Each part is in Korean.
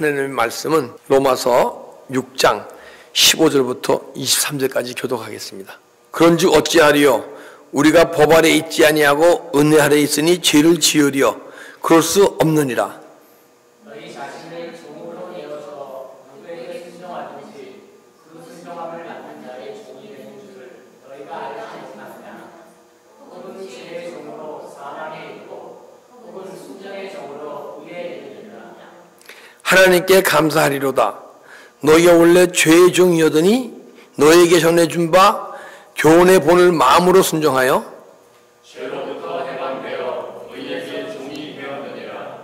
하나님의 말씀은 로마서 6장 15절부터 23절까지 교독하겠습니다. 그런즉 어찌하리요? 우리가 법 아래 있지 아니하고 은혜 아래 있으니 죄를 지으려 그럴 수 없느니라. 너희 자신을 종으로 내어서 누구에게 순종하든지 그 순종함을 받는 자의 종이 되는 줄을 너희가 알지 않느냐? 혹은 죄의 종으로 사망에 있고 혹은 순종의 종으로 의에 이르느냐? 하나님께 감사하리로다. 너희가 원래 죄의 종이었더니 너희에게 전해준 바 교훈의 본을 마음으로 순종하여 죄로부터 해방되어 의에게 종이 되었느니라.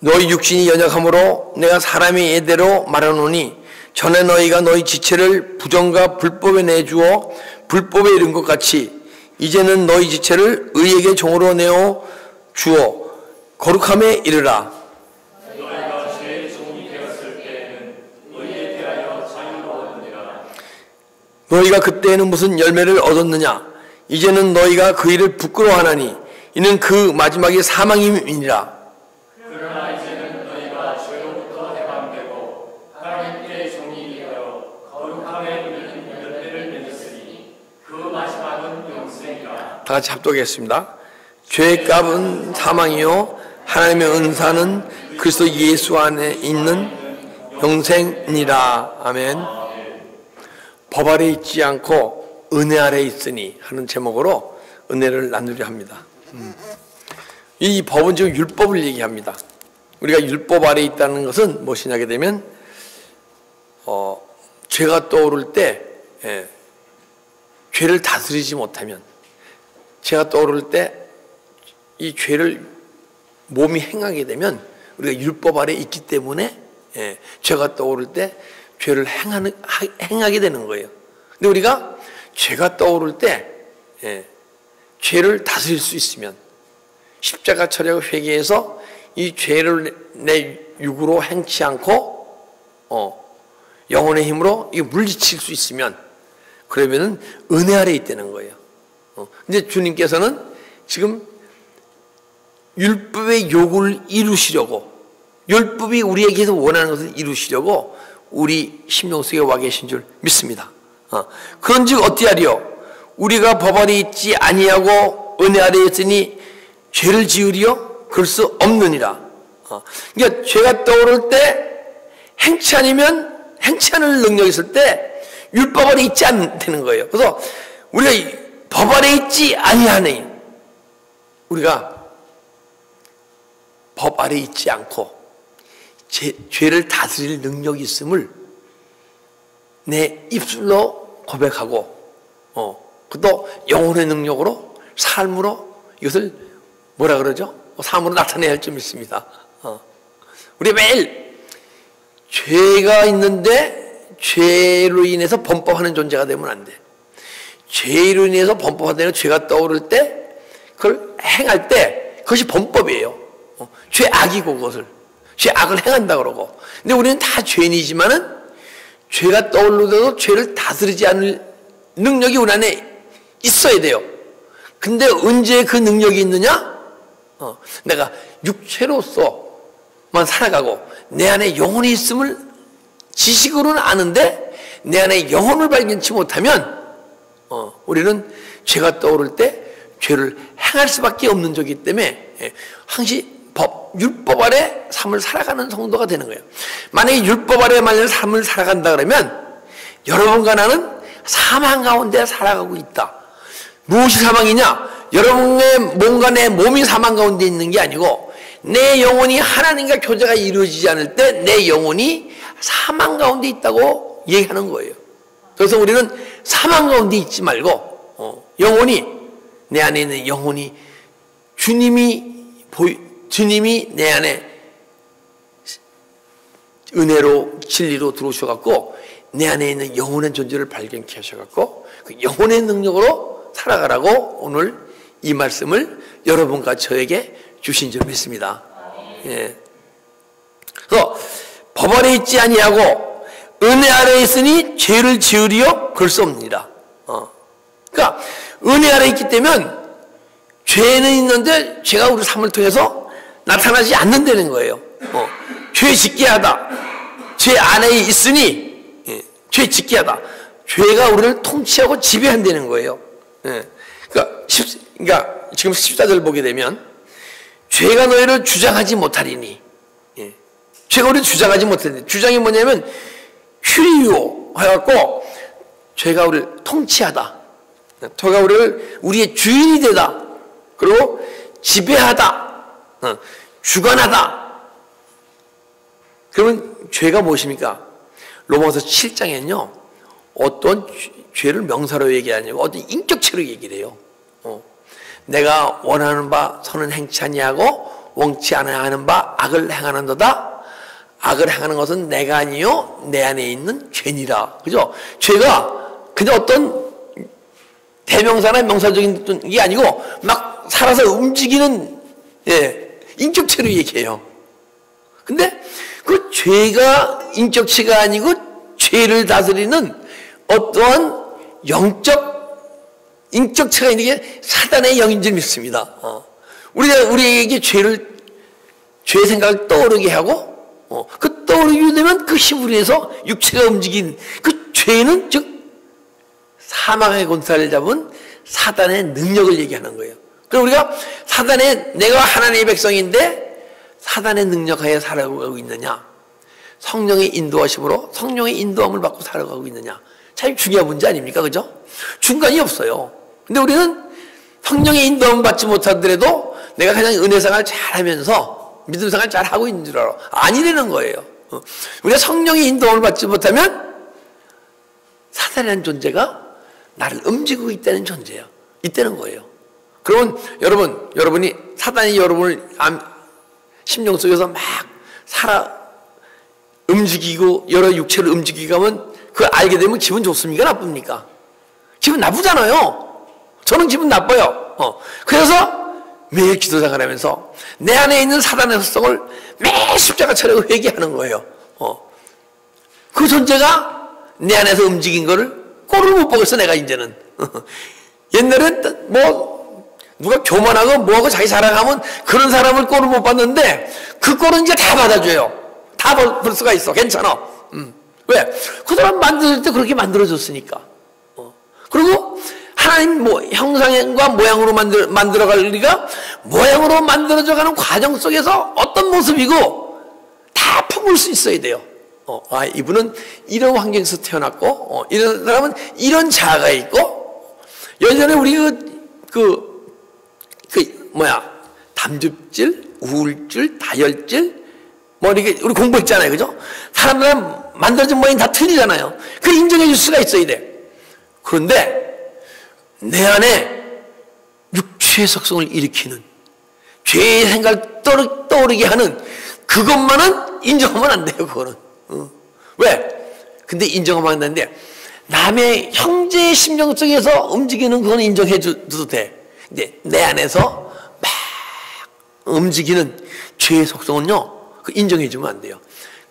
너희 육신이 연약함으로 내가 사람의 예대로 말하노니 전에 너희가 너희 지체를 부정과 불법에 내주어 불법에 이른 것 같이 이제는 너희 지체를 의에게 종으로 내어 주어 거룩함에 이르라. 너희가 죄의 종이 되었을 때에는 의에 대하여 자유로 얻으리라. 너희가 그때에는 무슨 열매를 얻었느냐? 이제는 너희가 그 일을 부끄러워하나니 이는 그 마지막이 사망임이니라. 그러나 이제는 너희가 죄로부터 해방되고 하나님께 종이 되어 거룩함에 이르는 열매를 맺었으니 그 마지막은 영생이라. 다 같이 합독하겠습니다. 죄의 값은 사망이요 하나님의 은사는 그리스도 예수 안에 있는 영생이니라. 아멘. 법 아래 있지 않고 은혜 아래 있으니 하는 제목으로 은혜를 나누려 합니다. 이 법은 지금 율법을 얘기합니다. 우리가 율법 아래 있다는 것은 무엇이냐 하게 되면 죄가 떠오를 때 죄를 다스리지 못하면 죄가 떠오를 때 이 죄를 몸이 행하게 되면 우리가 율법 아래 있기 때문에 죄가 떠오를 때 죄를 행하게 되는 거예요. 근데 우리가 죄가 떠오를 때 죄를 다스릴 수 있으면 십자가 처리하고 회개해서 이 죄를 내 육으로 행치 않고 영혼의 힘으로 이게 물리칠 수 있으면 그러면은 은혜 아래 있다는 거예요. 근데 주님께서는 지금 율법의 요구를 이루시려고 율법이 우리에게서 원하는 것을 이루시려고 우리 심령 속에 와 계신 줄 믿습니다. 그런즉 어찌하리요? 우리가 법 아래 있지 아니하고 은혜 아래 있으니 죄를 지으리요? 그럴 수 없느니라. 그러니까 죄가 떠오를 때 행치 않을 능력이 있을 때 율법 아래 있지 않다는 거예요. 그래서 우리가 법 아래 있지 아니하니 우리가 법 아래 있지 않고 죄를 다스릴 능력이 있음을 내 입술로 고백하고 또 영혼의 능력으로 삶으로 이것을 뭐라 그러죠? 삶으로 나타내야 할 점 있습니다. 우리 매일 죄가 있는데 죄로 인해서 범법하는 존재가 되면 안 돼. 죄로 인해서 범법하는 죄가 떠오를 때 그걸 행할 때 그것이 범법이에요. 죄악이고 그것을 죄악을 행한다 그러고. 근데 우리는 다 죄인이지만은 죄가 떠오르더라도 죄를 다스리지 않을 능력이 우리 안에 있어야 돼요. 근데 언제 그 능력이 있느냐? 내가 육체로서만 살아가고 내 안에 영혼이 있음을 지식으로는 아는데 내 안에 영혼을 발견치 못하면 우리는 죄가 떠오를 때 죄를 행할 수밖에 없는 적이기 때문에 항시 율법 아래 삶을 살아가는 성도가 되는 거예요. 만약에 율법 아래 만약 삶을 살아간다 그러면 여러분과 나는 사망 가운데 살아가고 있다. 무엇이 사망이냐? 여러분의 몸과 내 몸이 사망 가운데 있는 게 아니고 내 영혼이 하나님과 교제가 이루어지지 않을 때 내 영혼이 사망 가운데 있다고 얘기하는 거예요. 그래서 우리는 사망 가운데 있지 말고 영혼이 내 안에 있는 영혼이 주님이 내 안에 은혜로 진리로 들어오셔갖고 내 안에 있는 영혼의 존재를 발견케 하셔갖고 그 영혼의 능력으로 살아가라고 오늘 이 말씀을 여러분과 저에게 주신 줄 믿습니다. 예. 그래서 법 아래 있지 아니하고 은혜 아래 있으니 죄를 지으리요? 그럴 수 없느니라. 그러니까 은혜 아래 있기 때문에 죄는 있는데 죄가 우리 삶을 통해서 나타나지 않는다는 거예요. 죄 짓게 하다. 죄 안에 있으니 죄 짓게 하다. 죄가 우리를 통치하고 지배한다는 거예요. 그러니까 지금 14절 보게 되면 죄가 너희를 주장하지 못하리니, 죄가 우리를 주장하지 못하리니, 주장이 뭐냐면 큐리오 해갖고 죄가 우리를 통치하다. 죄가 우리를 우리의 주인이 되다. 그리고 지배하다. 주관하다. 그러면 죄가 무엇입니까? 로마서 7장에는요 어떤 죄를 명사로 얘기하냐고 어떤 인격체로 얘기를 해요. 내가 원하는 바 선은 행치 아니하고 원치 않아야 하는 바 악을 행하는도다. 악을 행하는 것은 내가 아니요 내 안에 있는 죄니라. 그죠? 죄가 그냥 어떤 대명사나 명사적인 게 아니고 막 살아서 움직이는 인격체로 얘기해요. 근데 그 죄가 인격체가 아니고 죄를 다스리는 어떠한 인격체가 있는 게 사단의 영인 줄 믿습니다. 우리에게 죄 생각을 떠오르게 하고, 그 떠오르게 되면 그 힘으로 해서 육체가 움직인 그 죄는 즉, 사망의 권세를 잡은 사단의 능력을 얘기하는 거예요. 그럼 우리가 내가 하나님의 백성인데 사단의 능력하에 살아가고 있느냐? 성령의 인도하심으로 성령의 인도함을 받고 살아가고 있느냐? 참 중요한 문제 아닙니까? 그죠? 중간이 없어요. 근데 우리는 성령의 인도함을 받지 못하더라도 내가 그냥 은혜생활 잘하면서 믿음생활 잘하고 있는 줄 알아. 아니라는 거예요. 우리가 성령의 인도함을 받지 못하면 사단이라는 존재가 나를 움직이고 있다는 존재예요. 있다는 거예요. 그러면 여러분이 사단이 여러분을 심령 속에서 막 움직이고 여러 육체를 움직이고 하면 그걸 알게 되면 기분 좋습니까? 나쁩니까? 기분 나쁘잖아요. 저는 기분 나빠요. 그래서 매일 기도생활 하면서 내 안에 있는 사단의 습성을 매일 십자가 차려고 회개하는 거예요. 그 존재가 내 안에서 움직인 거를 꼴을 못 보겠어, 내가 이제는. 옛날엔 누가 교만하고 뭐하고 자기 자랑하면 그런 사람을 꼴을 못 봤는데 그 꼴은 이제 다 받아줘요. 다 볼 수가 있어. 괜찮아. 왜? 그 사람 만들 때 그렇게 만들어줬으니까. 그리고 하나님 형상과 모양으로 만들어갈 리가 모양으로 만들어져가는 과정 속에서 어떤 모습이고 다 품을 수 있어야 돼요. 이분은 이런 환경에서 태어났고, 이런 사람은 이런 자아가 있고, 예전에 우리 담즙질, 우울질, 다혈질, 이렇게 우리 공부했잖아요. 그죠? 사람들은 만들어진 모양이 다 틀리잖아요. 그걸 인정해 줄 수가 있어야 돼. 그런데 내 안에 육체의 속성을 일으키는 죄의 생각을 떠오르게 하는 그것만은 인정하면 안 돼요. 그거는. 왜? 근데 인정하면 안 되는데 남의 형제의 심령 속에서 움직이는 그건 인정해 줘도 돼. 근데 내 안에서 막 움직이는 죄의 속성은요, 그 인정해 주면 안 돼요.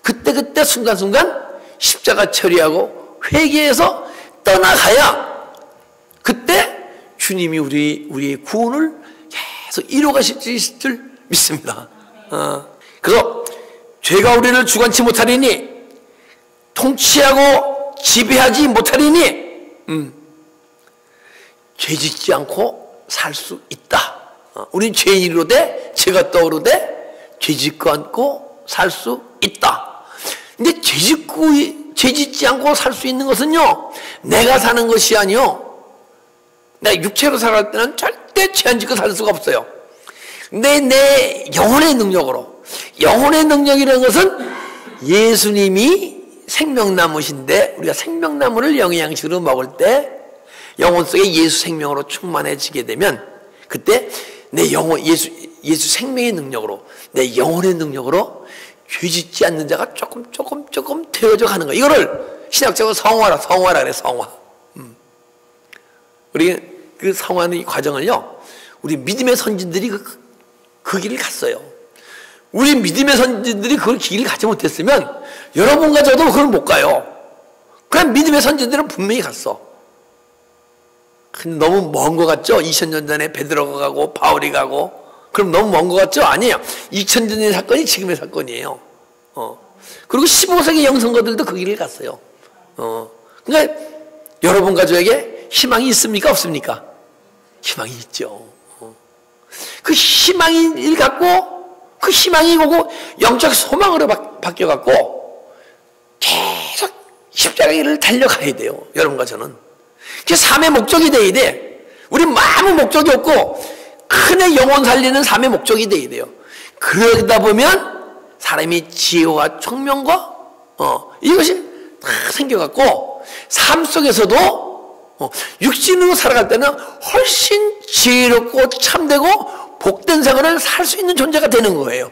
그때 순간순간 십자가 처리하고 회개해서 떠나가야 그때 주님이 우리의 구원을 계속 이루어가실 줄 믿습니다. 그래서 죄가 우리를 주관치 못하리니 통치하고 지배하지 못하리니 죄 짓지 않고 살 수 있다. 우린 죄인이로되 죄가 떠오르되 죄 짓고 않고 살 수 있다. 근데 죄 짓지 않고 살 수 있는 것은요, 내가 사는 것이 아니요, 내가 육체로 살아갈 때는 절대 죄 안 짓고 살 수가 없어요. 근데 내 영혼의 능력으로, 영혼의 능력이라는 것은 예수님이 생명나무신데 우리가 생명나무를 영의 양식으로 먹을 때 영혼 속에 예수 생명으로 충만해지게 되면 그때 내 영혼, 예수 생명의 능력으로, 내 영혼의 능력으로 죄 짓지 않는 자가 조금 되어져 가는 거예요. 이거를 신학적으로 성화라 그래, 성화. 우리 그 성화는 이 과정을요, 우리 믿음의 선진들이 그 길을 갔어요. 우리 믿음의 선진들이 그 길을 가지 못했으면 여러분과 저도 그걸 못 가요. 그냥 믿음의 선진들은 분명히 갔어. 근데 너무 먼 것 같죠? 2000년 전에 베드로가 가고 바울이 가고 그럼 너무 먼 것 같죠? 아니에요. 2000년 전의 사건이 지금의 사건이에요. 그리고 15세기 영성가들도 그 길을 갔어요. 그러니까 여러분 가족에게 희망이 있습니까? 없습니까? 희망이 있죠. 그 희망을 갖고 그 희망이 오고 영적 소망으로 바뀌어갖고 계속 십자가 길을 달려가야 돼요. 여러분과 저는. 그게 삶의 목적이 돼야 돼. 우리 아무 목적이 없고 큰의 영혼 살리는 삶의 목적이 돼야 돼요. 그러다 보면 사람이 지혜와 총명과 이것이 다 생겨갖고 삶 속에서도 육신으로 살아갈 때는 훨씬 지혜롭고 참되고 복된 생활을 살 수 있는 존재가 되는 거예요.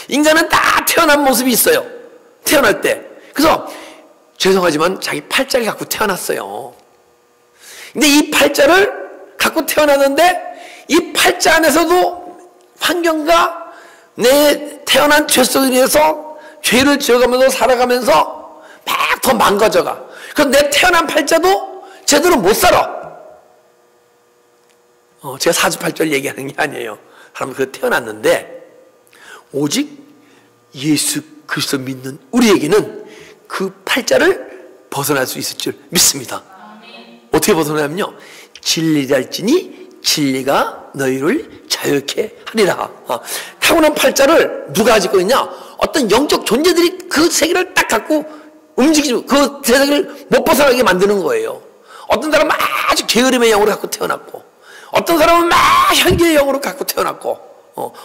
인간은 다 태어난 모습이 있어요. 태어날 때. 그래서 죄송하지만 자기 팔자를 갖고 태어났어요. 근데 이 팔자를 갖고 태어났는데 이 팔자 안에서도 환경과 내 태어난 죄 속에 의해서 죄를 지어가면서 살아가면서 막 더 망가져가. 그래서 내 태어난 팔자도 제대로 못 살아. 제가 사주팔자를 얘기하는 게 아니에요. 사람은 그렇게 태어났는데 오직 예수 그리스도 믿는 우리에게는 그 팔자를 벗어날 수 있을 줄 믿습니다. 어떻게 벗어나면요, 진리랄지니 진리가 너희를 자유케 하리라. 타고난 팔자를 누가 가지고 있냐? 어떤 영적 존재들이 그 세계를 딱 갖고 움직이지, 그 세계를 못 벗어나게 만드는 거예요. 어떤 사람은 아주 게으름의 영으로 갖고 태어났고, 어떤 사람은 막 혈기의 영으로 갖고 태어났고,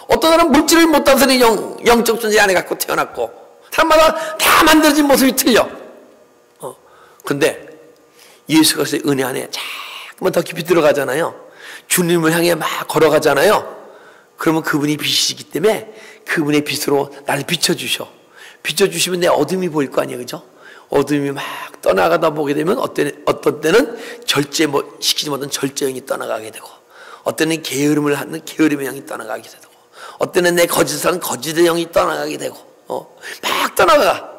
어떤 사람은 물질을 못 다스리는 영적 존재 안에 갖고 태어났고, 사람마다 다 만들어진 모습이 틀려. 근데 예수 그리스도의 은혜 안에 자꾸만 더 깊이 들어가잖아요. 주님을 향해 막 걸어가잖아요. 그러면 그분이 빛이시기 때문에 그분의 빛으로 나를 비춰주셔. 비춰주시면 내 어둠이 보일 거 아니에요, 그죠? 어둠이 막 떠나가다 보게 되면 어떤 때는 시키지 못한 절제형이 떠나가게 되고, 어떤 때는 게으름을 하는 게으름의 영이 떠나가게 되고, 어떤 때는 내 거짓을 하는 거짓의 영이 떠나가게 되고, 막 떠나가.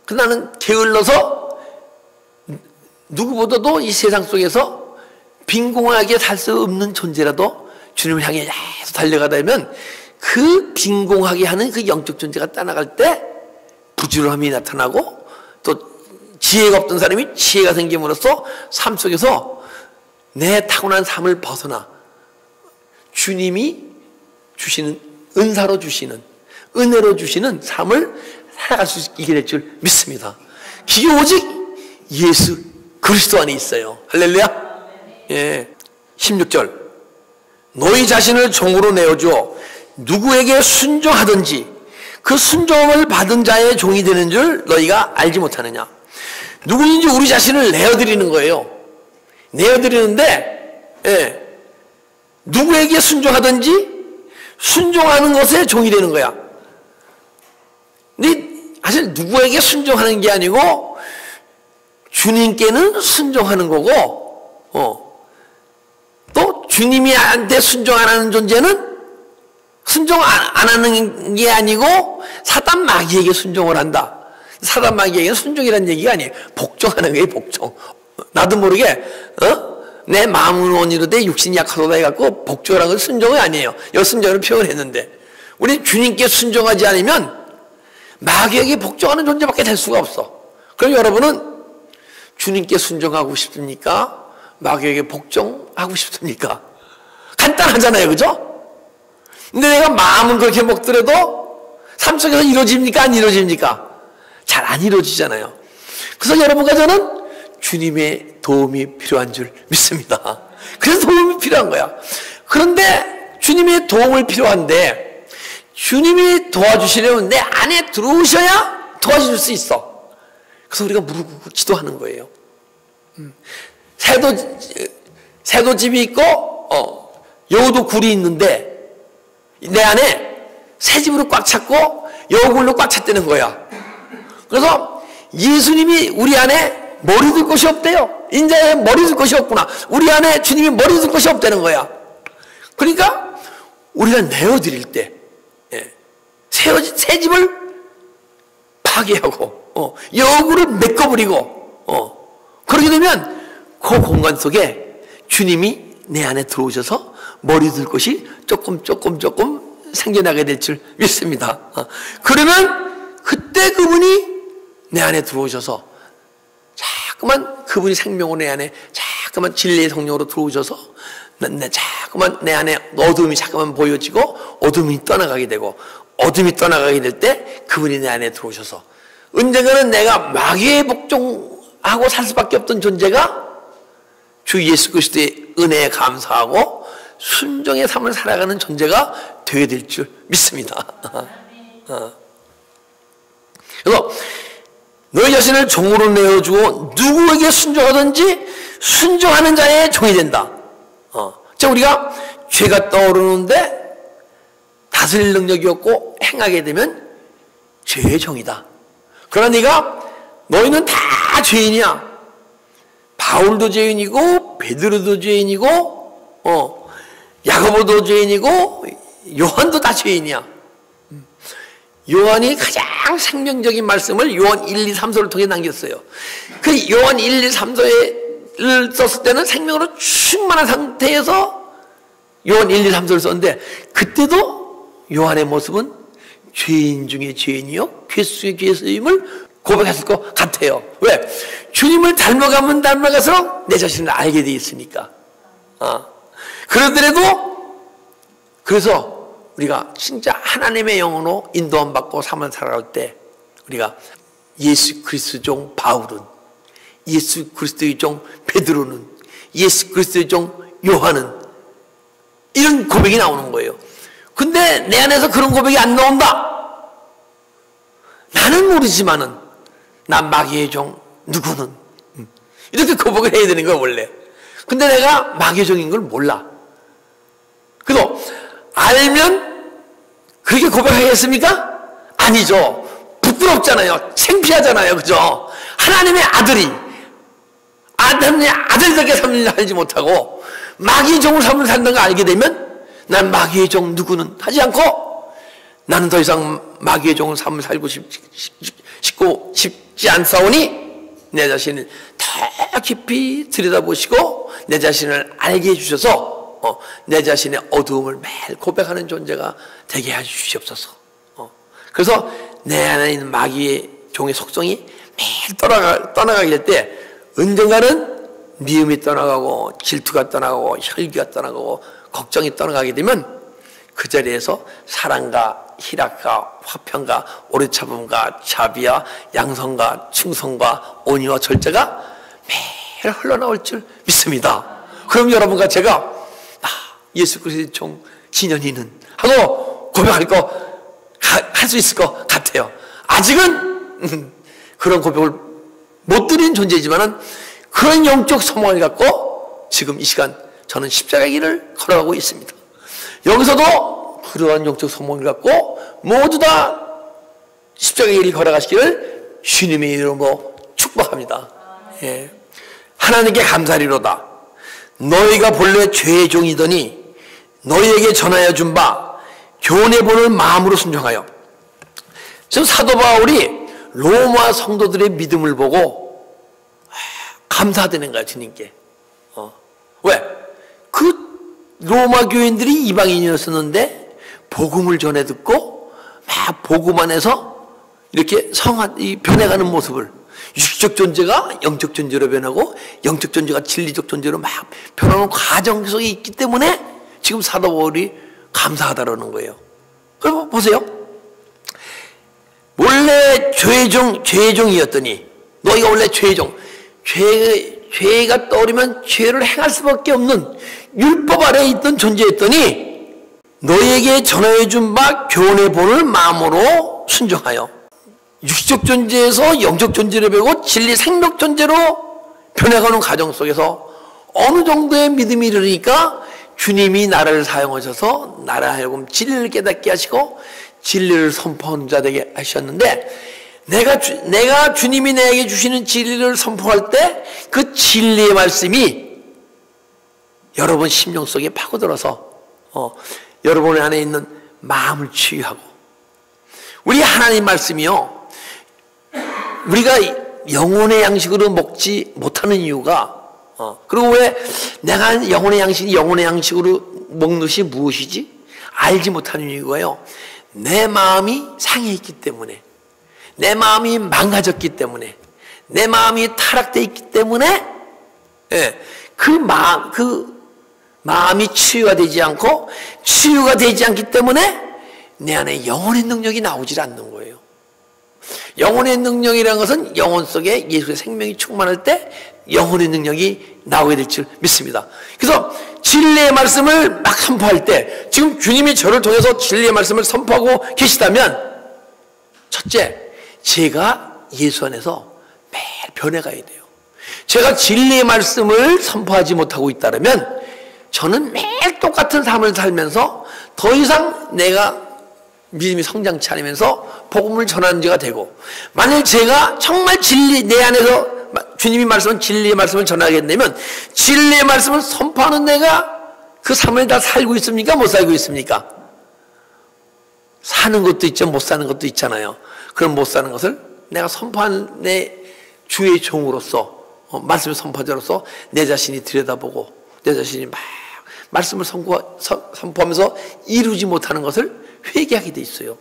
그 나는 게을러서 누구보다도 이 세상 속에서 빈공하게 살 수 없는 존재라도 주님을 향해 계속 달려가다 보면 그 빈공하게 하는 그 영적 존재가 떠나갈 때 부지런함이 나타나고, 또 지혜가 없던 사람이 지혜가 생김으로써 삶 속에서 내 타고난 삶을 벗어나 주님이 주시는, 은사로 주시는, 은혜로 주시는 삶을 살아갈 수 있게 될 줄 믿습니다. 그게 오직 예수 그리스도 안에 있어요. 할렐루야. 예. 16절, 너희 자신을 종으로 내어주어 누구에게 순종하든지 그 순종을 받은 자의 종이 되는 줄 너희가 알지 못하느냐. 누구인지 우리 자신을 내어드리는 거예요. 내어드리는데, 예, 누구에게 순종하든지 순종하는 것에 종이 되는 거야. 근데 사실 누구에게 순종하는 게 아니고 주님께는 순종하는 거고, 또 주님이 나한테 순종 안 하는 존재는 순종 안 하는 게 아니고 사단 마귀에게 순종을 한다. 사단 마귀에게는 순종이라는 얘기가 아니에요. 복종하는 거예요, 복종. 나도 모르게 내 마음은 원이로되 육신이 약하도다 해갖고 복종하는 건 순종이 아니에요. 여 순종을 표현했는데, 우리 주님께 순종하지 않으면 마귀에게 복종하는 존재밖에 될 수가 없어. 그럼 여러분은 주님께 순종하고 싶습니까? 마귀에게 복종하고 싶습니까? 간단하잖아요, 그죠? 근데 내가 마음은 그렇게 먹더라도 삶 속에서 이루어집니까? 안 이루어집니까? 잘 안 이루어지잖아요. 그래서 여러분과 저는 주님의 도움이 필요한 줄 믿습니다. 그래서 도움이 필요한 거야. 그런데 주님의 도움을 필요한데 주님이 도와주시려면 내 안에 들어오셔야 도와줄 수 있어. 그래서 우리가 무릎 꿇고 기도하는 거예요. 새도집이 있고 여우도 굴이 있는데 내 안에 새집으로 꽉 찼고 여우굴로 꽉 찼다는 거야. 그래서 예수님이 우리 안에 머리 둘 곳이 없대요. 인자에 머리 둘 곳이 없구나. 우리 안에 주님이 머리 둘 곳이 없다는 거야. 그러니까 우리가 내어드릴 때 새집을 파괴하고 여우굴을 메꿔버리고 그러게 되면 그 공간 속에 주님이 내 안에 들어오셔서 머리 들 곳이 조금 생겨나게 될 줄 믿습니다. 그러면 그때 그분이 내 안에 들어오셔서 자꾸만 그분이 생명으로 내 안에 자꾸만 진리의 성령으로 들어오셔서 자꾸만 내 안에 어둠이 자꾸만 보여지고 어둠이 떠나가게 되고 어둠이 떠나가게 될 때 그분이 내 안에 들어오셔서 언젠가는 내가 마귀의 복종하고 살 수밖에 없던 존재가 주 예수 그리스도의 은혜에 감사하고 순종의 삶을 살아가는 존재가 되게 될 줄 믿습니다. 그래서 너희 자신을 종으로 내어주고 누구에게 순종하든지 순종하는 자의 종이 된다. 자, 우리가 죄가 떠오르는데 다스릴 능력이 없고 행하게 되면 죄의 종이다. 그러나 너희는 다 죄인이야. 바울도 죄인이고 베드로도 죄인이고 야고보도 죄인이고 요한도 다 죄인이야. 요한이 가장 생명적인 말씀을 요한 1, 2, 3서를 통해 남겼어요. 그 요한 1, 2, 3서를 썼을 때는 생명으로 충만한 상태에서 요한 1, 2, 3서를 썼는데 그때도 요한의 모습은 죄인 중에 죄인이요 괴수 중에 괴수임을 고백했을 것 같아요. 왜? 주님을 닮아가면 닮아갈수록 내 자신을 알게 돼 있으니까. 그래서 우리가 진짜 하나님의 영으로 인도함 받고 삶을 살아갈 때 우리가 예수 그리스도 종 바울은, 예수 그리스도의 종 베드로는, 예수 그리스도의 종 요한은 이런 고백이 나오는 거예요. 근데 내 안에서 그런 고백이 안 나온다. 나는 모르지만은 난 마귀의 종 누구는 이렇게 고백을 해야 되는 거야 원래. 근데 내가 마귀의 종인 걸 몰라. 그래서 알면 그렇게 고백하겠습니까? 아니죠. 부끄럽잖아요. 창피하잖아요. 그죠? 하나님의 아들답게 삶을 살지 못하고 마귀의 종을 삶을 산다는 걸 알게 되면 난 마귀의 종 누구는 하지 않고 나는 더 이상 마귀의 종을 삶을 살고 싶지 않사오니 내 자신을 더 깊이 들여다보시고 내 자신을 알게 해주셔서 내 자신의 어두움을 매일 고백하는 존재가 되게 해주시옵소서. 그래서 내 안에 있는 마귀의 종의 속성이 매일 떠나가게 될 때 언젠가는 미움이 떠나가고 질투가 떠나가고 혈기가 떠나가고 걱정이 떠나가게 되면 그 자리에서 사랑과 희락과 화평과 오래참음과 자비와 양성과 충성과 온유와 절제가 매일 흘러나올 줄 믿습니다. 그럼 여러분과 제가 예수 그리스도의 종 진현이는 하고 고백할 할 수 있을 것 같아요. 아직은 그런 고백을 못 드린 존재이지만은 그런 영적 소망을 갖고 지금 이 시간 저는 십자가의 길을 걸어가고 있습니다. 여기서도 그러한 영적 소망을 갖고 모두 다 십자가의 길을 걸어가시기를 주님의 이름으로 축복합니다. 예. 하나님께 감사리로다. 너희가 본래 죄의 종이더니 너희에게 전하여 준 바 교훈의 본을 마음으로 순종하여. 지금 사도 바울이 로마 성도들의 믿음을 보고 감사되는 거야 주님께. 왜? 그 로마 교인들이 이방인이었었는데 복음을 전해 듣고 막 복음 안에서 이렇게 변해가는 모습을, 육적 존재가 영적 존재로 변하고 영적 존재가 진리적 존재로 막 변하는 과정 속에 있기 때문에 지금 사도 바울이 감사하다라는 거예요. 그럼 보세요. 원래 죄의 종이었더니 너희가 원래 죄의 종, 죄가 떠오르면 죄를 행할 수밖에 없는 율법 아래에 있던 존재였더니 너희에게 전하여 준 바 교훈의 본을 마음으로 순종하여 육적 존재에서 영적 존재로 배우고 진리 생명 존재로 변해가는 과정 속에서 어느 정도의 믿음이 이르니까 주님이 나를 사용하셔서 나를 하여금 진리를 깨닫게 하시고 진리를 선포하는 자 되게 하셨는데 내가 주님이 내게 주시는 진리를 선포할 때 그 진리의 말씀이 여러분 심령 속에 파고들어서 여러분 안에 있는 마음을 치유하고, 우리 하나님 말씀이요 우리가 영혼의 양식으로 먹지 못하는 이유가 그리고 왜 내가 영혼의 양식으로 먹는 것이 무엇이지? 알지 못하는 이유가요. 내 마음이 상해 있기 때문에, 내 마음이 망가졌기 때문에, 내 마음이 타락되어 있기 때문에, 그 마음이 치유가 되지 않고, 치유가 되지 않기 때문에 내 안에 영혼의 능력이 나오질 않는 거예요. 영혼의 능력이라는 것은 영혼 속에 예수의 생명이 충만할 때 영혼의 능력이 나오게 될 줄 믿습니다. 그래서 진리의 말씀을 막 선포할 때, 지금 주님이 저를 통해서 진리의 말씀을 선포하고 계시다면, 첫째, 제가 예수 안에서 매일 변해가야 돼요. 제가 진리의 말씀을 선포하지 못하고 있다면 저는 매일 똑같은 삶을 살면서 더 이상 내가 믿음이 성장치 않으면서 복음을 전하는 자가 되고, 만일 제가 정말 내 안에서 주님이 말씀은 진리의 말씀을 전하게 된다면 진리의 말씀을 선포하는 내가 그 삶을 다 살고 있습니까? 못 살고 있습니까? 사는 것도 있죠. 못 사는 것도 있잖아요. 그럼 못 사는 것을 내가 선포하는 내 주의 종으로서, 말씀의 선포자로서 내 자신이 들여다보고, 내 자신이 막 말씀을 선포하면서 이루지 못하는 것을 회개하게 돼 있어요.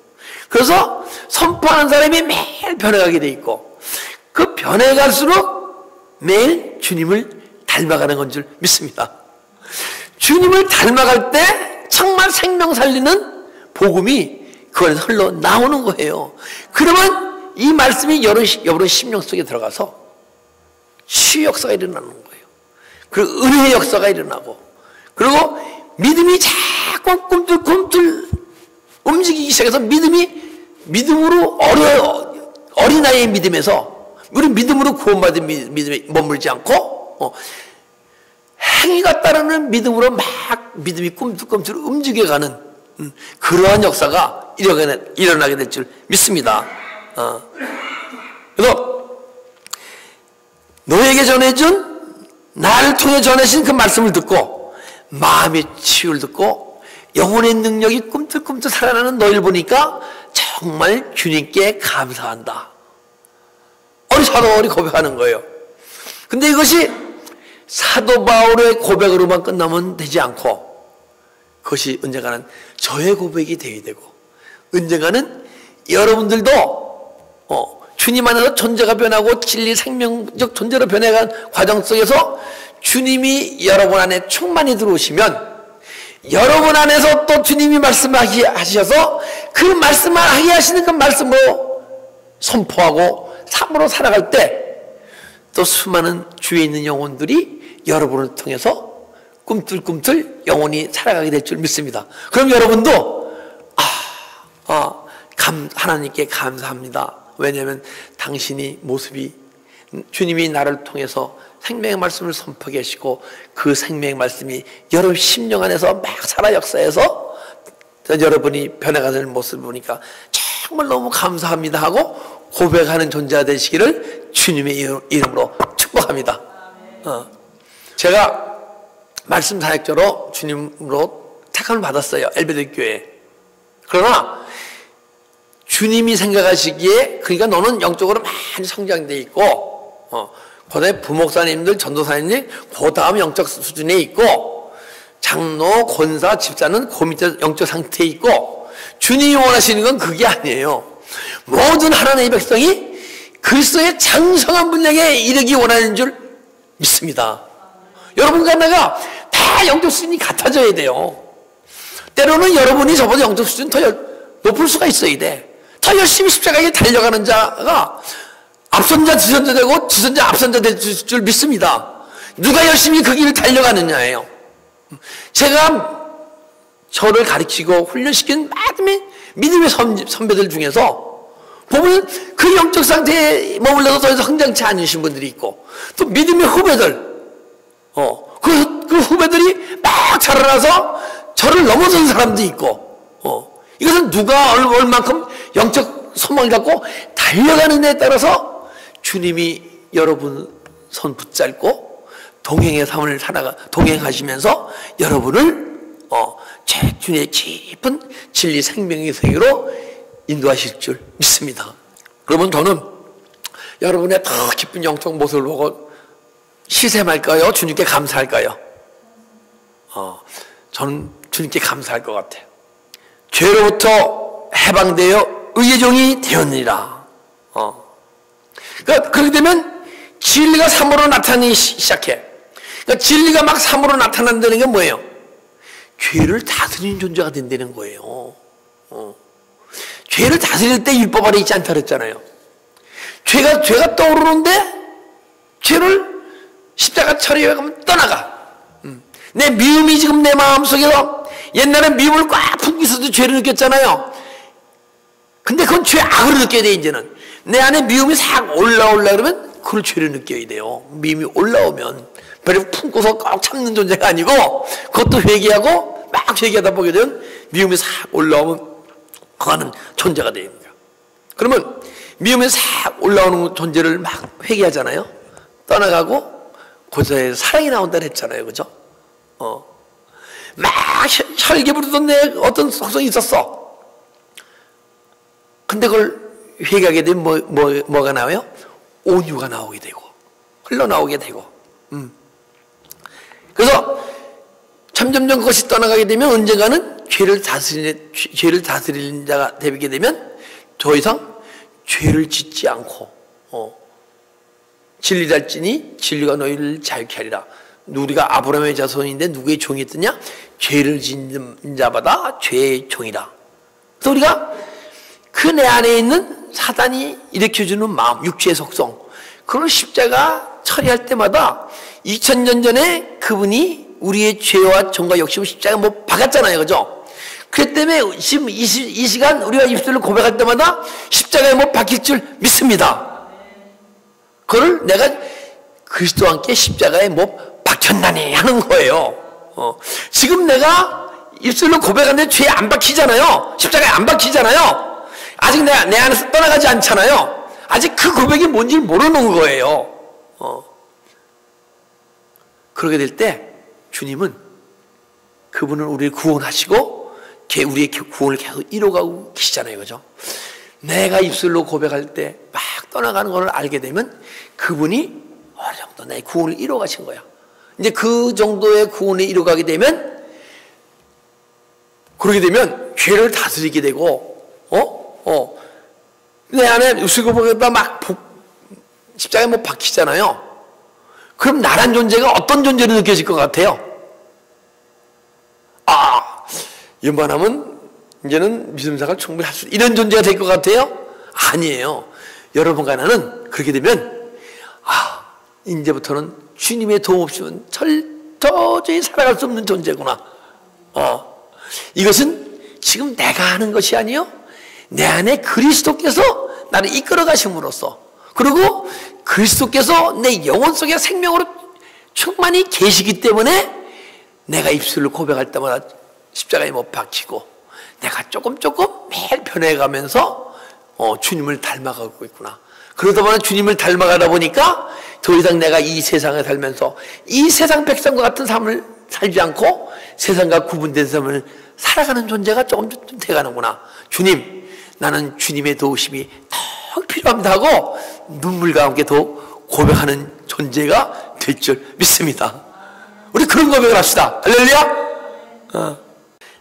그래서 선포하는 사람이 매일 변해가게 돼 있고, 그 변해갈수록 매일 주님을 닮아가는 건 줄 믿습니다. 주님을 닮아갈 때 정말 생명 살리는 복음이 그 안에서 흘러나오는 거예요. 그러면 이 말씀이 여러분 심령 속에 들어가서 치유 역사가 일어나는 거예요. 그리고 은혜의 역사가 일어나고, 그리고 믿음이 자꾸 꿈틀꿈틀 움직이기 시작해서 믿음으로 어린아이의 믿음에서, 우리 믿음으로 구원받은 믿음에 머물지 않고 행위가 따르는 믿음으로 막 믿음이 꿈틀꿈틀 움직여가는 그러한 역사가 일어나게 될 줄 믿습니다. 그래서 너에게 전해준, 나를 통해 전해진 그 말씀을 듣고 마음의 치유를 듣고 영혼의 능력이 꿈틀꿈틀 살아나는 너희를 보니까 정말 주님께 감사한다. 사도 바울이 고백하는 거예요. 근데 이것이 사도 바울의 고백으로만 끝나면 되지 않고, 그것이 언젠가는 저의 고백이 되어야 되고, 언젠가는 여러분들도 주님 안에서 존재가 변하고 진리 생명적 존재로 변해간 과정 속에서 주님이 여러분 안에 충만히 들어오시면, 여러분 안에서 또 주님이 말씀하게 하셔서 그 말씀을 하게 하시는 그 말씀으로 선포하고 삶으로 살아갈 때 또 수많은 주위에 있는 영혼들이 여러분을 통해서 꿈틀꿈틀 영혼이 살아가게 될 줄 믿습니다. 그럼 여러분도 하나님께 감사합니다. 왜냐하면 당신이 모습이, 주님이 나를 통해서 생명의 말씀을 선포하게 하시고 그 생명의 말씀이 여러분 심령 안에서 막 살아 역사해서 여러분이 변해가는 모습을 보니까 정말 너무 감사합니다 하고 고백하는 존재가 되시기를 주님의 이름으로 축복합니다. 제가 말씀 사역자로 주님으로 택함을 받았어요. 엘베드 교회에. 그러나 주님이 생각하시기에, 그러니까 너는 영적으로 많이 성장돼 있고 그다음에 부목사님들, 전도사님들 그 다음 영적 수준에 있고, 장로, 권사, 집사는 그 밑에 영적 상태에 있고, 주님이 원하시는 건 그게 아니에요. 모든 하나님의 백성이 그리스도의 장성한 분량에 이르기 원하는 줄 믿습니다. 여러분과 내가 다 영적 수준이 같아져야 돼요. 때로는 여러분이 저보다 영적 수준 더 높을 수가 있어야 돼. 더 열심히 십자가에 달려가는 자가 앞선자 뒤선자 되고 뒤선자 앞선자 될 줄 믿습니다. 누가 열심히 그 길을 달려가느냐예요. 제가 저를 가르치고 훈련시킨 많은 믿음의 선배들 중에서 보면 그 영적 상태에 머물러서 더 이상 성장치 않으신 분들이 있고, 또 믿음의 후배들, 그 후배들이 막 자라나서 저를 넘어선 사람도 있고, 이것은 누가 얼만큼 영적 소망을 갖고 달려가느냐에 따라서 주님이 여러분 손 붙잡고 동행의 삶을 동행하시면서 여러분을 주님의 깊은 진리 생명의 세계로 인도하실 줄 믿습니다. 그러면 저는 여러분의 더 깊은 영적 모습을 보고 시샘할까요? 주님께 감사할까요? 저는 주님께 감사할 것 같아요. 죄로부터 해방되어 의의 종이 되었느니라. 그러니까 그렇게 되면 진리가 삶으로 나타나기 시작해. 그러니까 진리가 막 삶으로 나타난다는 게 뭐예요? 죄를 다스리는 존재가 된다는 거예요. 죄를 다스릴 때 율법 아래 있지 않다 그랬잖아요. 죄가 떠오르는데 죄를 십자가 처리해 가면 떠나가. 내 미움이 지금 내 마음속에서 옛날에 미움을 꽉 품고 있어도 죄를 느꼈잖아요. 근데 그건 죄 악으로 느껴야 돼. 이제는 내 안에 미움이 싹 올라오려 그러면 그걸 죄를 느껴야 돼요. 미움이 올라오면 별로 품고서 꼭 참는 존재가 아니고 그것도 회개하고 막 회개하다 보게 되면 미움이 싹 올라오면 그거는 존재가 됩니다. 그러면 미움이 싹 올라오는 존재를 막 회개하잖아요. 떠나가고 고사에 사랑이 나온다 했잖아요. 그죠? 막 혈기 부르던 내 어떤 속성이 있었어. 근데 그걸 회개하게 되면 뭐가 나와요? 온유가 나오게 되고 흘러나오게 되고. 그래서 점점점 그것이 떠나가게 되면 언젠가는 죄를 다스리는 자가 되게 되면 더 이상 죄를 짓지 않고 진리를 알지니 진리가 너희를 자유케 하리라. 우리가 아브라함의 자손인데 누구의 종이 있더냐? 죄를 짓는 자마다 죄의 종이라. 그래서 우리가 그 내 안에 있는 사단이 일으켜주는 마음, 육체의 속성, 그걸 십자가 처리할 때마다 2000년 전에 그분이 우리의 죄와 정과 욕심을 십자가에 못 박았잖아요. 그죠? 그렇기 때문에 지금 이 시간 우리가 입술로 고백할 때마다 십자가에 못 박힐 줄 믿습니다. 그걸 내가 그리스도와 함께 십자가에 못 박혔나니 하는 거예요. 지금 내가 입술로 고백하는데 죄에 안 박히잖아요. 십자가에 안 박히잖아요. 아직 내 안에서 떠나가지 않잖아요. 아직 그 고백이 뭔지 모르는 거예요. 그러게 될 때 주님은 그분은 우리를 구원하시고 우리의 구원을 계속 이뤄가고 계시잖아요. 그죠? 내가 입술로 고백할 때 막 떠나가는 걸 알게 되면 그분이 어느 정도 내 구원을 이뤄가신 거야. 이제 그 정도의 구원을 이뤄가게 되면 그러게 되면 죄를 다스리게 되고 내 안에 입술 고백에다 막 십자가에 못 박히잖아요. 그럼 나란 존재가 어떤 존재로 느껴질 것 같아요? 이만하면 이제는 믿음생활 충분히 할 수 있는 이런 존재가 될 것 같아요? 아니에요. 여러분과 나는 그렇게 되면 이제부터는 주님의 도움 없이는 도저히 살아갈 수 없는 존재구나. 이것은 지금 내가 하는 것이 아니요, 내 안에 그리스도께서 나를 이끌어 가심으로써, 그리고 그리스도께서 내 영혼 속에 생명으로 충만히 계시기 때문에 내가 입술로 고백할 때마다 십자가에 못 박히고 내가 조금 매일 변해가면서 주님을 닮아가고 있구나. 그러다 보니 주님을 닮아가다 보니까 더 이상 내가 이 세상에 살면서 이 세상 백성과 같은 삶을 살지 않고 세상과 구분된 삶을 살아가는 존재가 조금 돼가는구나. 주님, 나는 주님의 도우심이 더 필요합니다 하고 눈물과 함께 더욱 고백하는 존재가 될 줄 믿습니다. 우리 그런 고백을 합시다. 할렐루야.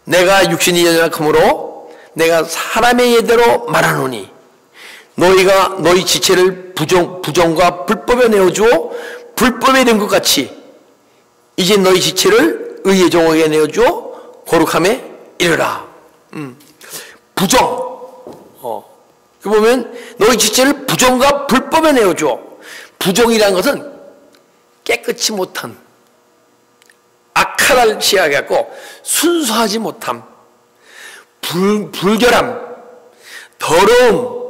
내가 육신이 연약함으로 내가 사람의 예대로 말하노니 너희가 너희 지체를 부정과 불법에 내어주어 불법에 이른 것 같이 이제 너희 지체를 의의 종에게 내어주어 거룩함에 이르라. 부정. 그 보면 너희 지체를 부정과 불법에 내어주어. 부정이라는 것은 깨끗이 못한, 악하를 취하겠고 순수하지 못함, 불결함, 더러움,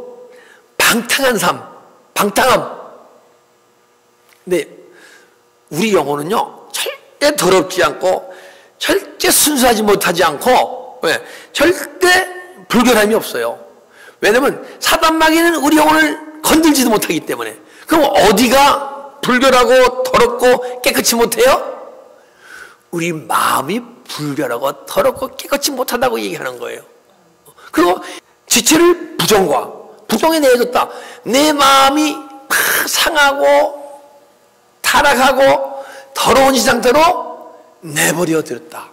방탕한 삶, 방탕함. 근데 우리 영혼은요 절대 더럽지 않고 절대 순수하지 못하지 않고 절대 불결함이 없어요. 왜냐면 사단 마귀는 우리 영혼을 건들지도 못하기 때문에. 그럼 어디가 불결하고 더럽고 깨끗이 못해요? 우리 마음이 불결하고 더럽고 깨끗이 못하다고 얘기하는 거예요. 그리고 지체를 부정에 내어줬다. 내 마음이 상하고 다 타락하고 더러운 이 상태로 내버려 뒀다.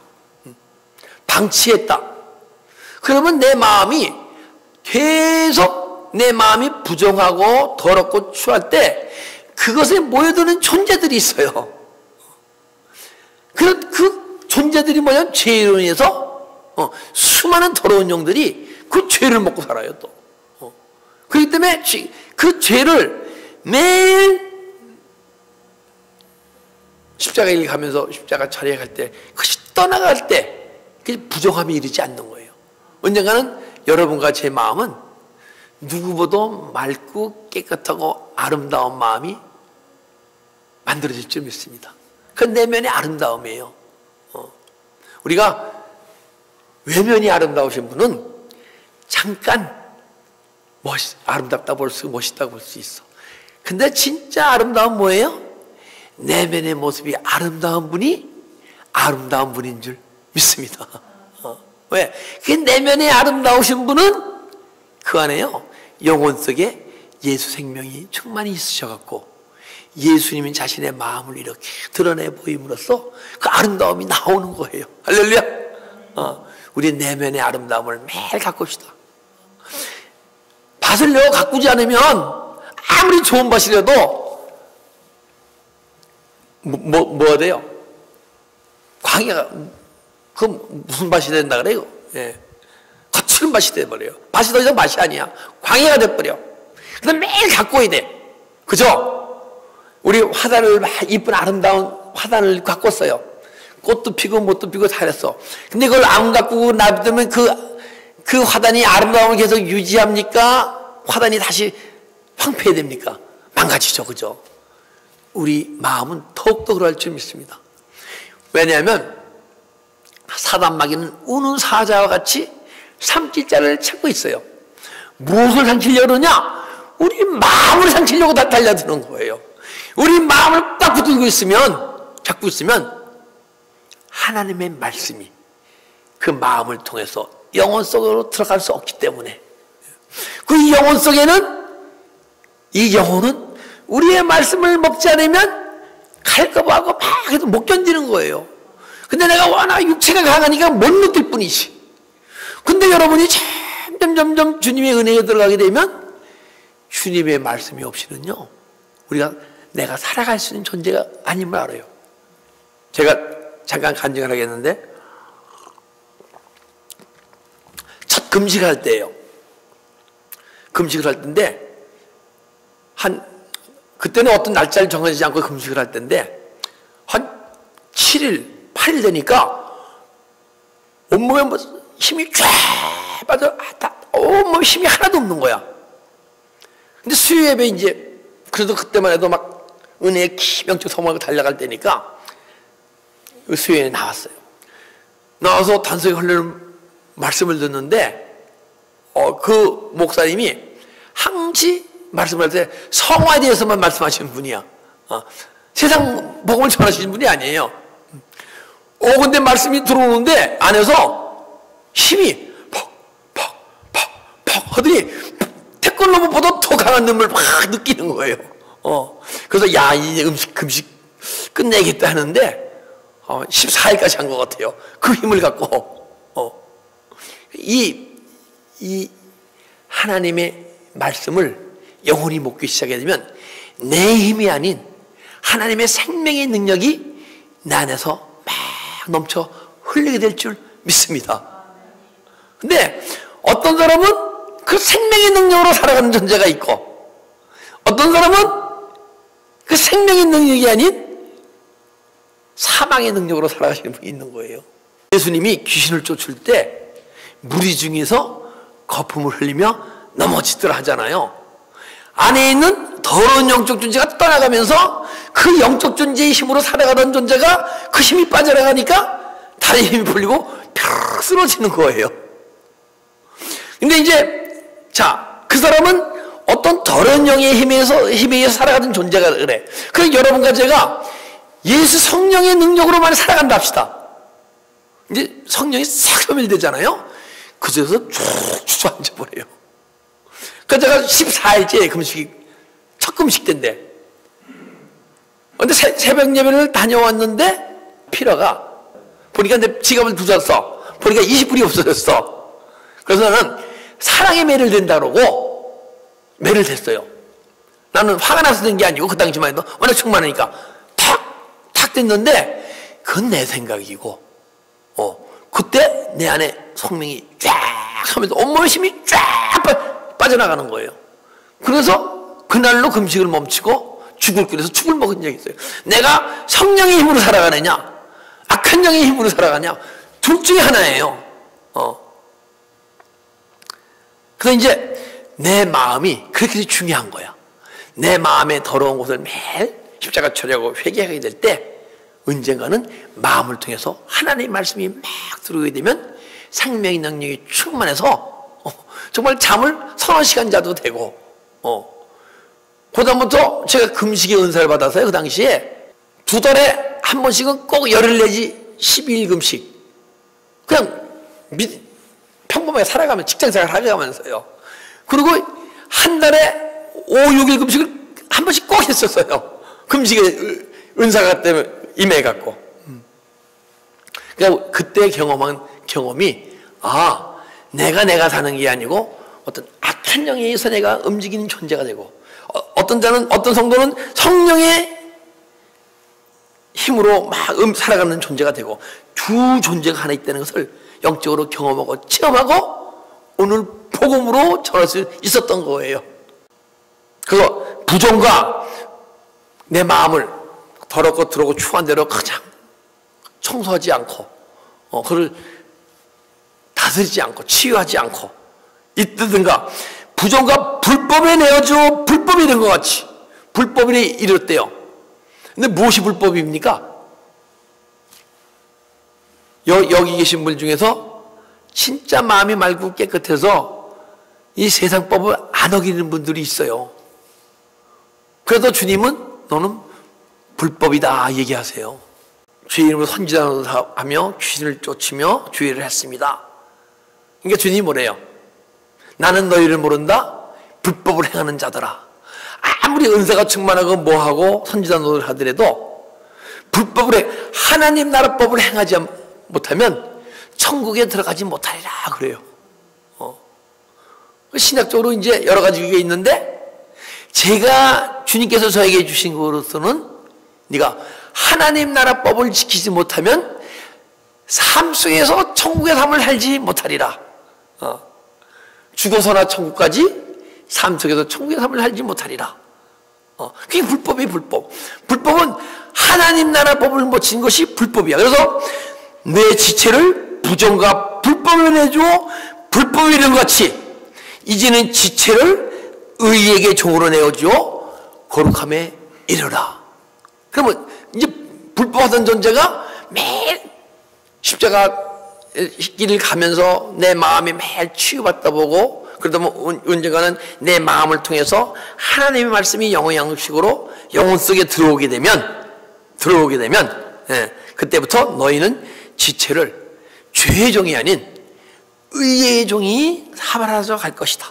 방치했다. 그러면 내 마음이 계속 내 마음이 부정하고 더럽고 추할 때 그것에 모여드는 존재들이 있어요. 그 존재들이 뭐냐면 죄로 인해서 수많은 더러운 영들이 그 죄를 먹고 살아요 또. 그렇기 때문에 그 죄를 매일 십자가에 가면서 십자가 자리에 갈 때 그것이 떠나갈 때 부정함이 이르지 않는 거예요. 언젠가는 여러분과 제 마음은 누구보다 맑고 깨끗하고 아름다운 마음이 만들어질 줄 믿습니다. 그 내면의 아름다움이에요. 우리가 외면이 아름다우신 분은 잠깐 아름답다 볼 수, 멋있다고 볼 수 있어. 근데 진짜 아름다운 뭐예요? 내면의 모습이 아름다운 분이 아름다운 분인 줄 믿습니다. 왜? 그 내면에 아름다우신 분은 그 안에요 영혼 속에 예수 생명이 충만히 있으셔갖고 예수님이 자신의 마음을 이렇게 드러내 보임으로써 그 아름다움이 나오는 거예요. 할렐루야. 우리 내면의 아름다움을 매일 가꿉시다. 밭을 내어 가꾸지 않으면 아무리 좋은 밭이라도 뭐가 돼요? 광야가 그 무슨 밭이 된다 그래요? 예. 거칠은 밭이 돼버려요. 밭이 더 이상 밭이 아니야. 광야가 돼버려. 그래서 매일 가꿔야 돼. 그죠? 우리 화단을 이쁜 아름다운 화단을 가꿨어요. 꽃도 피고 못도 피고 다 했어. 근데 그걸 안 가꾸고 놔두면 그 화단이 아름다움을 계속 유지합니까? 화단이 다시 황폐됩니까? 망가지죠. 그죠? 우리 마음은 더욱더 그럴 줄 믿습니다. 왜냐하면 사단 마귀는 우는 사자와 같이 삼킬자를 찾고 있어요. 무엇을 삼키려고 그러냐? 우리 마음을 삼키려고 다 달려드는 거예요. 우리 마음을 딱 붙들고 있으면, 잡고 있으면 하나님의 말씀이 그 마음을 통해서 영혼 속으로 들어갈 수 없기 때문에 그 영혼 속에는 이 영혼은 우리의 말씀을 먹지 않으면 갈까봐하고 막 해도 못 견디는 거예요. 근데 내가 워낙 육체가 강하니까 못 느낄 뿐이지. 근데 여러분이 점점 주님의 은혜에 들어가게 되면 주님의 말씀이 없이는요 내가 살아갈 수 있는 존재가 아님을 알아요. 제가 잠깐 간증을 하겠는데 첫 금식을 할 때예요. 금식을 할 때인데 그때는 어떤 날짜를 정해지지 않고 금식을 할 때인데 한 7일 8일 되니까 온몸에 뭐 힘이 쫙 빠져 온몸에 힘이 하나도 없는 거야. 근데 수요 예배 이제 그래도 그때만 해도 막 은혜의 기명적 소망을 달려갈 때니까 수요에 나왔어요. 나와서 단속에 흘리는 말씀을 듣는데 그 목사님이 항시 말씀할 때 성화에 대해서만 말씀하시는 분이야. 세상 복음을 전하시는 분이 아니에요. 근데 말씀이 들어오는데 안에서 힘이 퍽 하더니 태권로봇보다 더 강한 눈물 막 느끼는 거예요. 그래서 이제 금식 끝내겠다 하는데 14일까지 한 것 같아요. 그 힘을 갖고 이 하나님의 말씀을 영원히 먹기 시작하게 되면 내 힘이 아닌 하나님의 생명의 능력이 내 안에서 막 넘쳐 흘리게 될 줄 믿습니다. 근데 어떤 사람은 그 생명의 능력으로 살아가는 존재가 있고 어떤 사람은 그 생명의 능력이 아닌 사망의 능력으로 살아가시는 분이 있는 거예요. 예수님이 귀신을 쫓을 때 무리 중에서 거품을 흘리며 넘어지더라 하잖아요. 안에 있는 더러운 영적 존재가 떠나가면서 그 영적 존재의 힘으로 살아가던 존재가 그 힘이 빠져나가니까 다른 힘이 풀리고 펴 쓰러지는 거예요. 근데 이제 그 사람은 어떤 더러운 영의 힘에 의해서 살아가던 존재가 그래. 그래서 여러분과 제가 예수 성령의 능력으로만 살아간다 합시다. 이제 성령이 싹 소멸되잖아요. 그 중에서 쭉 주저앉아 버려요. 그래서 제가 14일째 금식이 첫 금식 때인데 근데 새벽 예배를 다녀왔는데 피라가 보니까 내 지갑을 두었어. 보니까 20불이 없어졌어. 그래서 나는 사랑의 매를 댄다 그러고 매를 댔어요. 나는 화가 나서 된 게 아니고 그 당시만 해도 워낙 충만하니까 탁 댔는데 그건 내 생각이고 그때 내 안에 성령이 쫙 하면서 온몸의 힘이 쫙 빠져나가는 거예요. 그래서 그날로 금식을 멈추고 죽을 끓여서 죽을 먹은 적이 있어요. 내가 성령의 힘으로 살아가느냐 악한 영의 힘으로 살아가냐 둘 중에 하나예요. 그래서 이제 내 마음이 그렇게 중요한 거야. 내 마음의 더러운 곳을 매일 십자가 처리하고 회개하게 될 때 언젠가는 마음을 통해서 하나님의 말씀이 막 들어오게 되면 생명의 능력이 충만해서 정말 잠을 서너 시간 자도 되고 그다음부터 제가 금식의 은사를 받아서요. 그 당시에 2달에 한 번씩은 꼭 열흘 내지 12일 금식 그냥 평범하게 살아가면 직장생활 하면서요. 그리고 한 달에 5, 6일 금식을 한 번씩 꼭 했었어요. 금식의 은사가 때문에 임해갖고. 그러니까 그때 경험한 경험이 내가 사는 게 아니고 어떤 악한 영에 의해서 내가 움직이는 존재가 되고 어떤 성도는 성령의 힘으로 막 살아가는 존재가 되고 두 존재가 하나 있다는 것을 영적으로 경험하고 체험하고 오늘 복음으로 전할 수 있었던 거예요. 그거 부정과 내 마음을 더럽고 들어오고 추한 대로 그냥 청소하지 않고 그를 다스리지 않고 치유하지 않고 있든가 부정과 불법에 내어줘 불법이 된 것 같이 불법이 이뤘대요. 근데 무엇이 불법입니까? 여기 계신 분 중에서 진짜 마음이 맑고 깨끗해서 이 세상 법을 안 어기는 분들이 있어요. 그래도 주님은 너는 불법이다 얘기하세요. 주의 이름으로 선지자하며 귀신을 쫓으며 주의를 했습니다. 그러니까 주님이 뭐래요? 나는 너희를 모른다 불법을 행하는 자들아. 아무리 은사가 충만하고 뭐하고 선지자 노릇을 하더라도 불법을 해 하나님 나라 법을 행하지 못하면 천국에 들어가지 못하리라 그래요. 신약적으로 이제 여러 가지 게 있는데 제가 주님께서 저에게 주신 것으로서는 네가 하나님 나라 법을 지키지 못하면 삶 속에서 천국의 삶을 살지 못하리라. 죽어서나 천국까지 삶 속에서 천국의 삶을 살지 못하리라. 그게 불법이에요. 불법은 하나님 나라 법을 못 지킨 것이 불법이야. 그래서 내 지체를 부정과 불법에 내줘 불법이 된 것 같이 이제는 지체를 의에게 종으로 내어주어 거룩함에 이르라. 그러면 이제 불법하던 존재가 매일 십자가 길을 가면서 내 마음이 매일 치유받다 보고 그러다 보면 언젠가는 내 마음을 통해서 하나님의 말씀이 영의 양식으로 영혼 속에 들어오게 되면 그때부터 너희는 지체를 죄의 종이 아닌 의의 종이 사발하여 갈 것이다.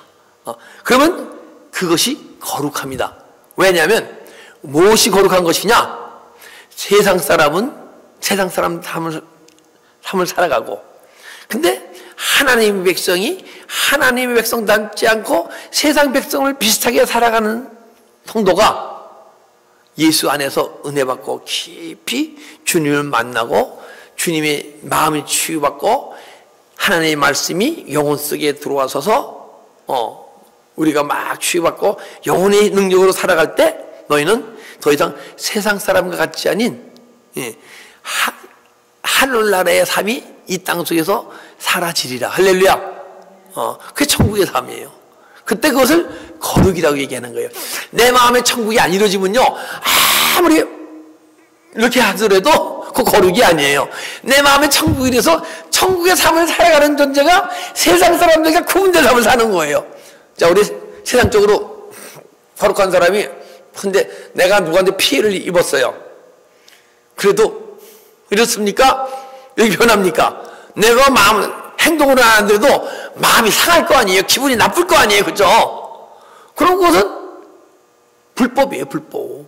그러면 그것이 거룩합니다. 왜냐하면 무엇이 거룩한 것이냐? 세상 사람은 세상 사람 삶을 살아가고 근데 하나님의 백성이 하나님의 백성 닮지 않고 세상 백성을 비슷하게 살아가는 성도가 예수 안에서 은혜 받고 깊이 주님을 만나고 주님의 마음이 치유받고 하나님의 말씀이 영혼 속에 들어와서서 우리가 막 치유받고 영혼의 능력으로 살아갈 때 너희는 더 이상 세상 사람과 같지 않은 하늘나라의 삶이 이 땅 속에서 사라지리라. 할렐루야. 그게 천국의 삶이에요. 그때 그것을 거룩이라고 얘기하는 거예요. 내 마음의 천국이 안 이루어지면요 아무리 이렇게 하더라도 그 거룩이 아니에요. 내 마음의 천국이 돼서 천국의 삶을 살아가는 존재가 세상 사람들과 구분된 삶을 사는 거예요. 자, 우리 세상적으로 거룩한 사람이 근데 내가 누구한테 피해를 입었어요. 그래도 이렇습니까? 왜 변합니까? 내가 행동을 안 하는데도 마음이 상할 거 아니에요. 기분이 나쁠 거 아니에요. 그죠? 그런 것은 불법이에요. 불법.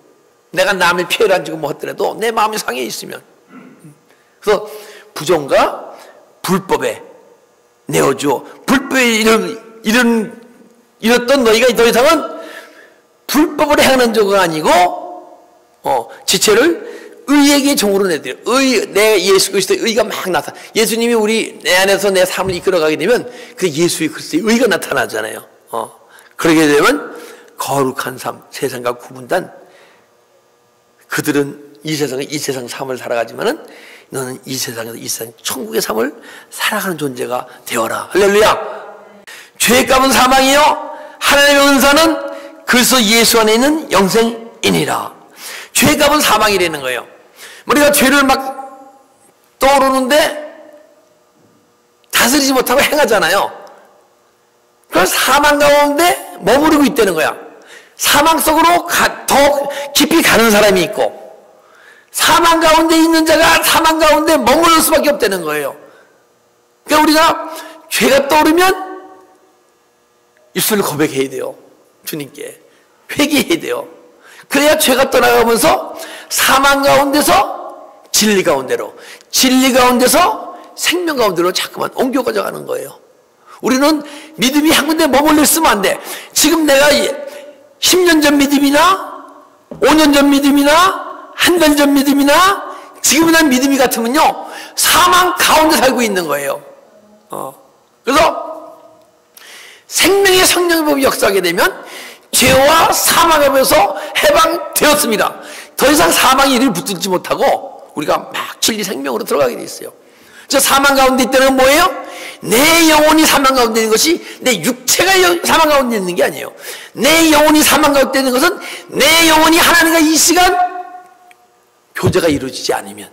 내가 남의 피해를 안 주고 뭐 하더라도 내 마음이 상해 있으면. 그래서 부정과 불법에 내어줘. 불법에 이랬던 너희가 더 이상은 불법을 행하는 자가 아니고 지체를 의에게 종으로 내드려. 내 예수 그리스도의 의가 막 나타나. 예수님이 내 안에서 내 삶을 이끌어가게 되면 그 예수의 그리스도의 의가 나타나잖아요. 그러게 되면 거룩한 삶, 세상과 구분단. 그들은 이 세상 삶을 살아가지만은 너는 이 세상에서 이 세상 천국의 삶을 살아가는 존재가 되어라. 할렐루야. 죄의 값은 사망이요 하나님의 은사는 그리스도 예수 안에 있는 영생이니라. 죄의 값은 사망이라는 거예요. 우리가 죄를 막 떠오르는데 다스리지 못하고 행하잖아요. 그럼 사망 가운데 머무르고 있다는 거야. 사망 속으로 더 깊이 가는 사람이 있고, 사망 가운데 있는 자가 사망 가운데 머무를 수밖에 없다는 거예요. 그러니까 우리가 죄가 떠오르면 입술로 고백해야 돼요. 주님께 회개해야 돼요. 그래야 죄가 떠나가면서 사망 가운데서 진리 가운데로, 진리 가운데서 생명 가운데로 자꾸만 옮겨 가져가는 거예요. 우리는 믿음이 한 군데 머물러 있으면 안 돼. 지금 내가 10년 전 믿음이나 5년 전 믿음이나 한 달 전 믿음이나 지금이나 믿음이 같으면요 사망 가운데 살고 있는 거예요. 그래서 생명의 성령법이 역사하게 되면 죄와 사망에서 해방되었습니다. 더 이상 사망의 일을 붙들지 못하고 우리가 막 진리 생명으로 들어가게 돼 있어요. 저 사망 가운데 있다는 건 뭐예요? 내 영혼이 사망 가운데 있는 것이 내 육체가 사망 가운데 있는 게 아니에요. 내 영혼이 사망 가운데 있는 것은 내 영혼이 하나님과 이 시간 교제가 이루어지지 않으면,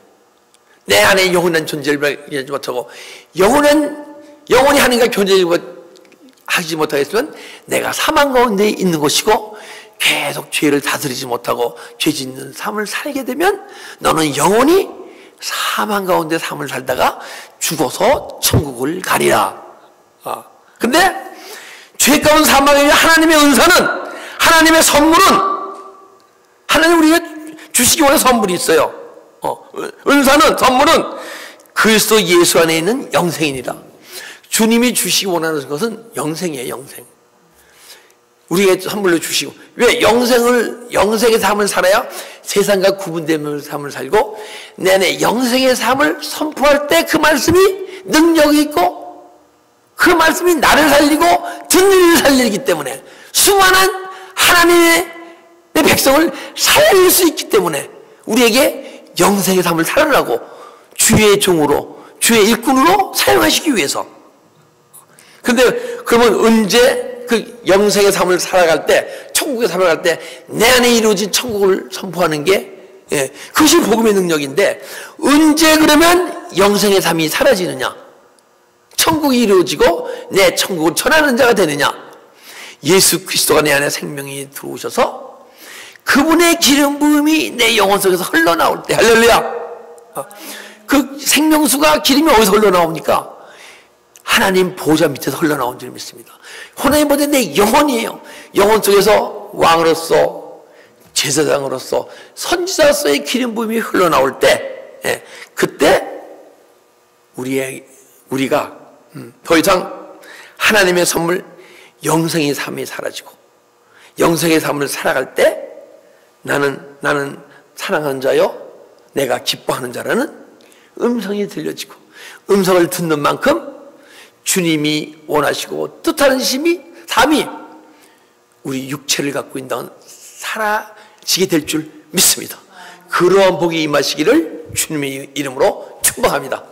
내 안에 영원한 존재를 발견하지 못하고 영혼이 하나님과 교제를 하지 못하겠으면 내가 사망 가운데 있는 것이고, 계속 죄를 다스리지 못하고 죄 짓는 삶을 살게 되면 너는 영원히 사망 가운데 삶을 살다가 죽어서 천국을 가리라. 근데 죄 가운 사망의 하나님의 은사는, 하나님의 선물은, 하나님 우리가 주시기 원하는 선물이 있어요. 은사는, 선물은 그리스도 예수 안에 있는 영생이니라. 주님이 주시기 원하는 것은 영생이에요. 영생. 우리에게 선물로 주시고, 왜? 영생의 삶을 살아야 세상과 구분된 삶을 살고, 내 안에 영생의 삶을 선포할 때 그 말씀이 능력이 있고, 그 말씀이 나를 살리고 듣는 이를 살리기 때문에, 수많은 하나님의 내 백성을 살릴 수 있기 때문에 우리에게 영생의 삶을 살으라고 주의 종으로, 주의 일꾼으로 사용하시기 위해서. 근데 그러면 언제 그 영생의 삶을 살아갈 때, 천국의 삶을 갈 때 내 안에 이루어진 천국을 선포하는 게, 그것이 복음의 능력인데, 언제 그러면 영생의 삶이 사라지느냐, 천국이 이루어지고 내 천국을 전하는 자가 되느냐? 예수 그리스도가 내 안에 생명이 들어오셔서 그분의 기름 부음이 내 영혼 속에서 흘러나올 때, 할렐루야. 그 생명수가 기름이 어디서 흘러나옵니까? 하나님 보좌 밑에서 흘러나온 줄 믿습니다. 하나님 보좌 내 영혼이에요. 영혼 속에서 왕으로서, 제사장으로서, 선지자로서의 기름 부음이 흘러나올 때, 그때 우리가 더 이상 하나님의 선물, 영생의 삶이 사라지고, 영생의 삶을 살아갈 때 나는 사랑하는 자요, 내가 기뻐하는 자라는 음성이 들려지고, 음성을 듣는 만큼 주님이 원하시고 뜻하는 삶이 우리 육체를 갖고 있는 사라지게 될 줄 믿습니다. 그러한 복이 임하시기를 주님의 이름으로 축복합니다.